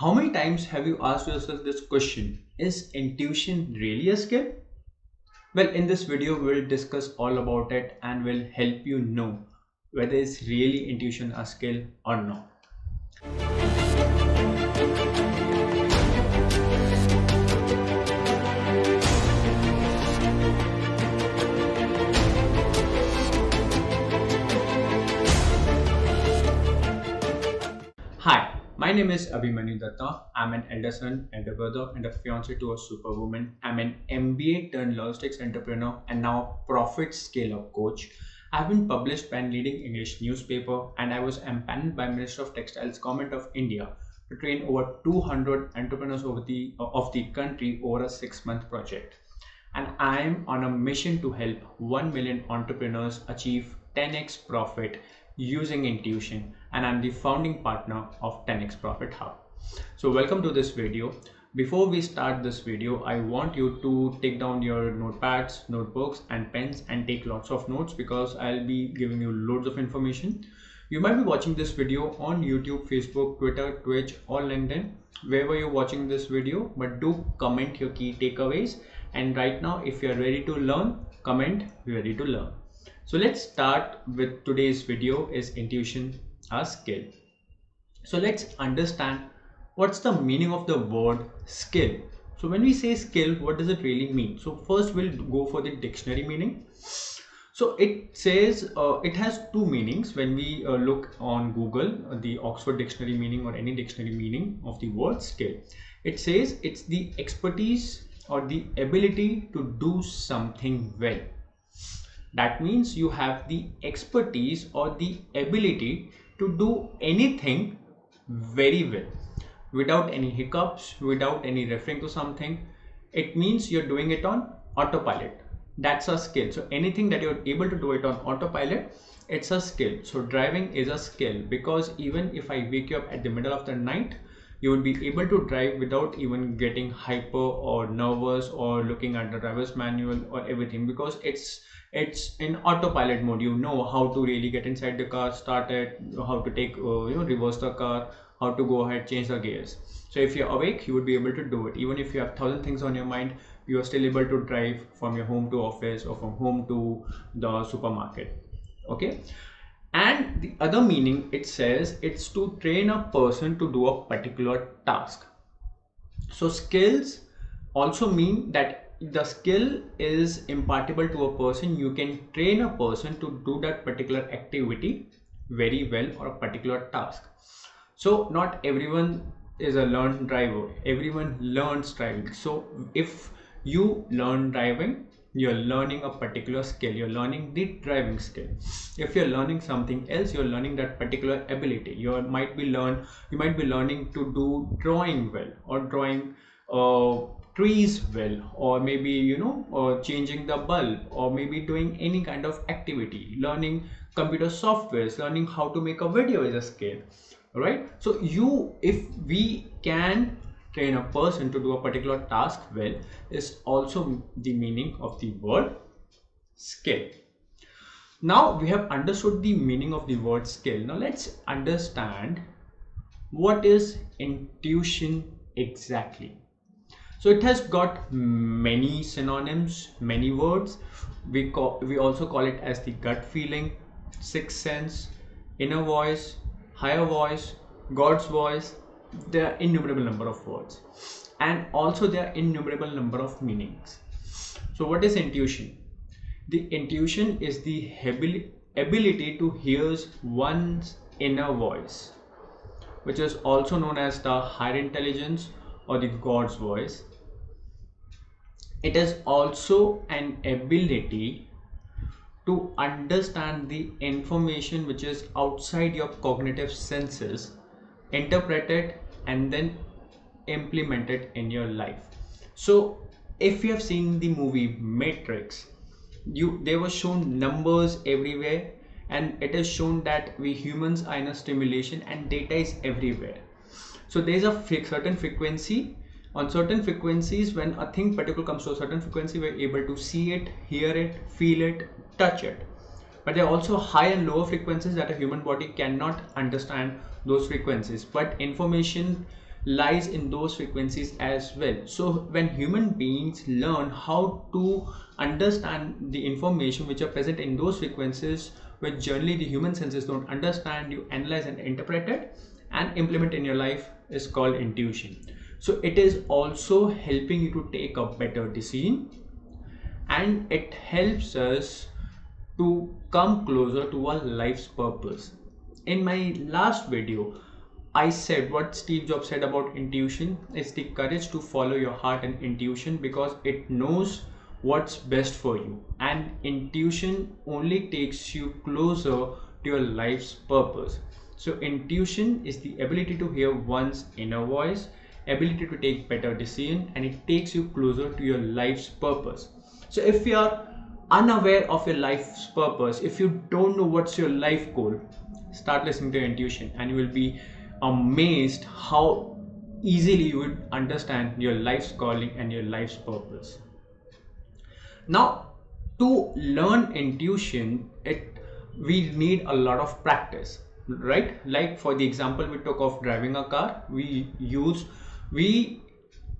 How many times have you asked yourself this question? Is intuition really a skill? Well, in this video, we'll discuss all about it and will help you know whether it's really intuition a skill or not. Hi, my name is Abhimanyu Datta. I'm an elder son, elder brother, and a fiance to a superwoman. I'm an MBA turned logistics entrepreneur and now profit scale up coach. I've been published by a leading English newspaper, and I was empaneled by Minister of Textiles Government of India to train over 200 entrepreneurs of the country over a 6-month project. And I'm on a mission to help 1 million entrepreneurs achieve 10x profit using intuition, and I'm the founding partner of 10x Profit Hub. So welcome to this video. Before we start this video, I want you to take down your notepads, notebooks and pens and take lots of notes because I'll be giving you loads of information. You might be watching this video on YouTube, Facebook, Twitter, Twitch or LinkedIn, wherever you're watching this video, but do comment your key takeaways. And right now, if you're ready to learn, comment ready to learn. So let's start with today's video. Is intuition a skill? So let's understand what's the meaning of the word skill. So when we say skill, what does it really mean? So first we'll go for the dictionary meaning. So it says it has two meanings. When we look on Google, the Oxford dictionary meaning or any dictionary meaning of the word skill, it says it's the expertise or the ability to do something well. That means you have the expertise or the ability to do anything very well without any hiccups, without any referring to something. It means you're doing it on autopilot. That's a skill. So anything that you're able to do it on autopilot, it's a skill. So driving is a skill, because even if I wake you up at the middle of the night, you will be able to drive without even getting hyper or nervous or looking at the driver's manual or everything, because it's in autopilot mode. You know how to really get inside the car, start it, how to take reverse the car, how to go ahead, change the gears. So if you're awake, you would be able to do it. Even if you have 1,000 things on your mind, you are still able to drive from your home to office or from home to the supermarket. Okay. And the other meaning, it says it's to train a person to do a particular task. So skills also mean that the skill is impartable to a person. You can train a person to do that particular activity very well or a particular task. So not everyone is a learned driver. Everyone learns driving. So if you learn driving, you're learning a particular skill. You're learning the driving skill. If you're learning something else, you're learning that particular ability. You might be learning to do drawing well, or drawing trees well, or maybe or changing the bulb, or maybe doing any kind of activity. Learning computer softwares, learning how to make a video is a skill. All right. So if we can train a person to do a particular task well, is also the meaning of the word skill. Now we have understood the meaning of the word skill. Now let's understand what is intuition exactly. So it has got many synonyms, many words. We also call it as the gut feeling, sixth sense, inner voice, higher voice, God's voice. There are innumerable number of words, and also there are innumerable number of meanings. So what is intuition? The intuition is the ability to hear one's inner voice, which is also known as the higher intelligence or the God's voice. It is also an ability to understand the information which is outside your cognitive senses, interpret it and then implement it in your life. So if you have seen the movie Matrix, they were shown numbers everywhere, and it is shown that we humans are in a stimulation and data is everywhere. So there is a certain frequency. On certain frequencies, when a thing particular comes to a certain frequency, we're able to see it, hear it, feel it, touch it. But there are also high and lower frequencies that a human body cannot understand those frequencies. But information lies in those frequencies as well. So when human beings learn how to understand the information which are present in those frequencies, which generally the human senses don't understand, you analyze and interpret it and implement in your life, is called intuition. So it is also helping you to take a better decision, and it helps us to come closer to our life's purpose. In my last video, I said what Steve Jobs said about intuition is the courage to follow your heart and intuition, because it knows what's best for you, and intuition only takes you closer to your life's purpose. So intuition is the ability to hear one's inner voice, ability to take better decision, and it takes you closer to your life's purpose. So if you are unaware of your life's purpose, if you don't know what's your life goal, start listening to your intuition and you will be amazed how easily you would understand your life's calling and your life's purpose. Now, to learn intuition, we need a lot of practice, right? Like for the example we took of driving a car, we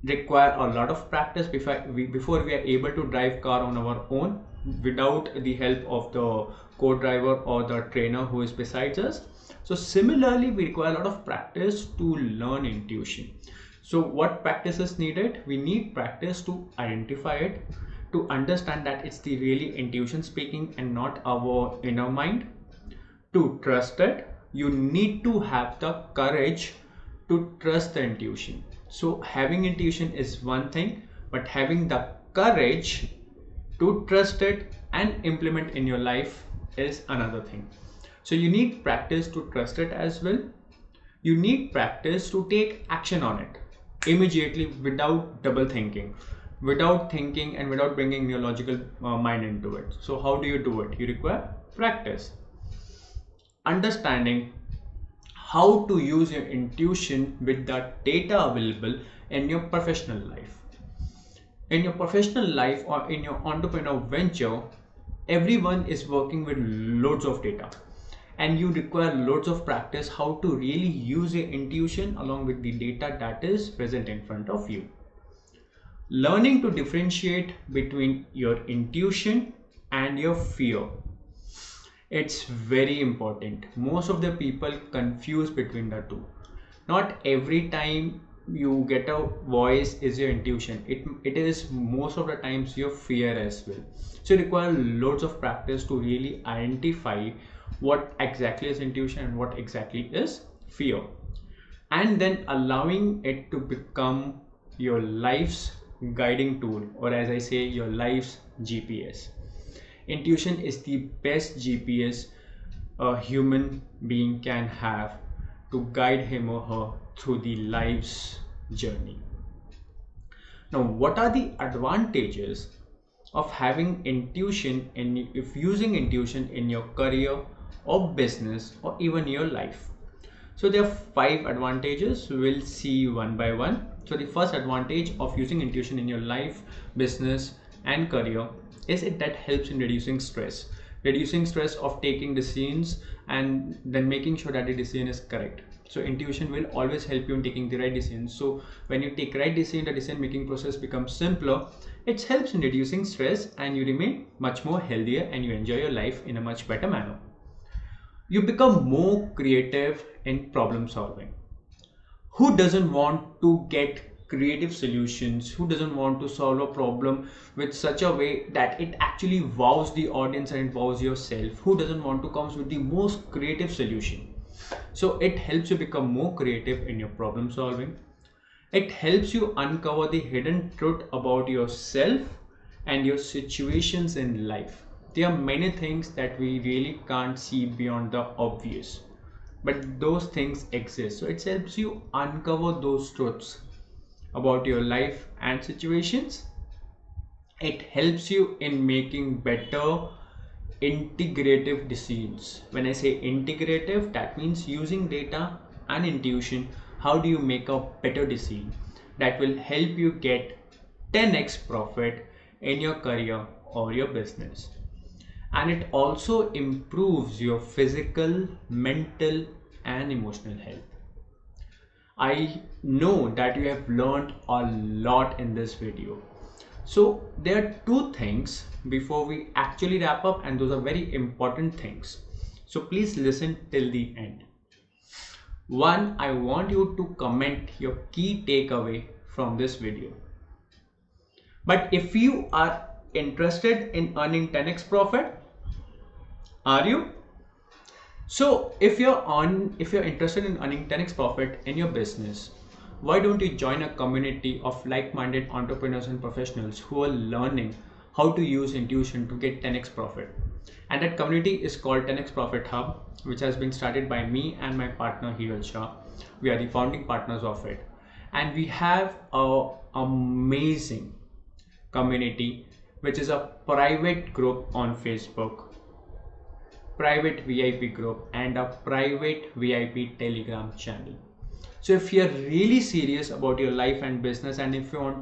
require a lot of practice before we are able to drive car on our own without the help of the co-driver or the trainer who is besides us. So similarly, we require a lot of practice to learn intuition. So what practice is needed? We need practice to identify it, to understand that it's the really intuition speaking and not our inner mind. To trust it, you need to have the courage to trust the intuition. So having intuition is one thing, but having the courage to trust it and implement in your life is another thing. So you need practice to trust it as well. You need practice to take action on it immediately without double thinking, without thinking and without bringing your logical mind into it. So how do you do it? You require practice. Understanding how to use your intuition with the data available in your professional life. In your professional life or in your entrepreneur venture, everyone is working with loads of data, and you require loads of practice how to really use your intuition along with the data that is present in front of you. Learning to differentiate between your intuition and your fear, it's very important. Most of the people confuse between the two. Not every time you get a voice is your intuition. It is most of the times your fear as well. So you require loads of practice to really identify what exactly is intuition and what exactly is fear, and then allowing it to become your life's guiding tool, or as I say, your life's GPS. Intuition is the best GPS a human being can have to guide him or her through the life's journey. Now, what are the advantages of having intuition if using intuition in your career or business or even your life? So there are 5 advantages. We'll see one by one. So the first advantage of using intuition in your life, business and career is that helps in reducing stress of taking decisions and then making sure that the decision is correct. So intuition will always help you in taking the right decision. So when you take right decision, the decision making process becomes simpler. It helps in reducing stress and you remain much more healthier and you enjoy your life in a much better manner. You become more creative in problem solving. Who doesn't want to get creative solutions? Who doesn't want to solve a problem with such a way that it actually wows the audience and it wows yourself? Who doesn't want to come with the most creative solution? So it helps you become more creative in your problem solving. It helps you uncover the hidden truth about yourself and your situations in life. There are many things that we really can't see beyond the obvious, but those things exist. So it helps you uncover those truths about your life and situations. It helps you in making better integrative decisions. When I say integrative, that means using data and intuition. How do you make a better decision that will help you get 10x profit in your career or your business? And it also improves your physical, mental and emotional health. I know that you have learned a lot in this video. So there are two things before we actually wrap up, and those are very important things. So please listen till the end. One, I want you to comment your key takeaway from this video. But if you are interested in earning 10x profit, are you? So if you're interested in earning 10x profit in your business, why don't you join a community of like-minded entrepreneurs and professionals who are learning how to use intuition to get 10x profit? And that community is called 10x Profit Hub, which has been started by me and my partner Hiral Shah. We are the founding partners of it, and we have a amazing community, which is a private group on Facebook, private VIP group, and a private VIP Telegram channel. So if you're really serious about your life and business, and if you want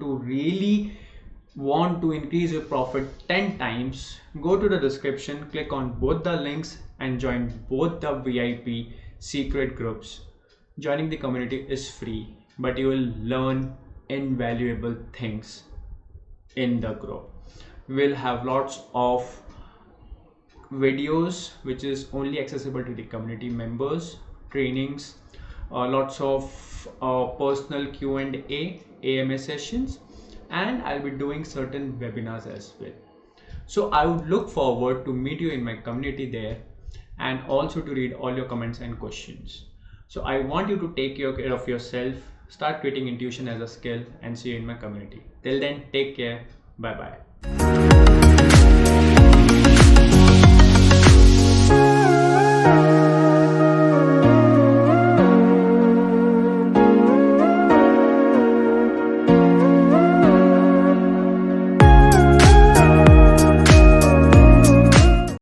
to increase your profit 10 times, go to the description, click on both the links and join both the VIP secret groups. Joining the community is free, but you will learn invaluable things in the group. We'll have lots of videos which is only accessible to the community members, trainings, lots of personal Q&A, AMA sessions, and I'll be doing certain webinars as well. So I would look forward to meet you in my community there, and also to read all your comments and questions. So I want you to take care of yourself, start creating intuition as a skill, and see you in my community. Till then, take care. Bye bye.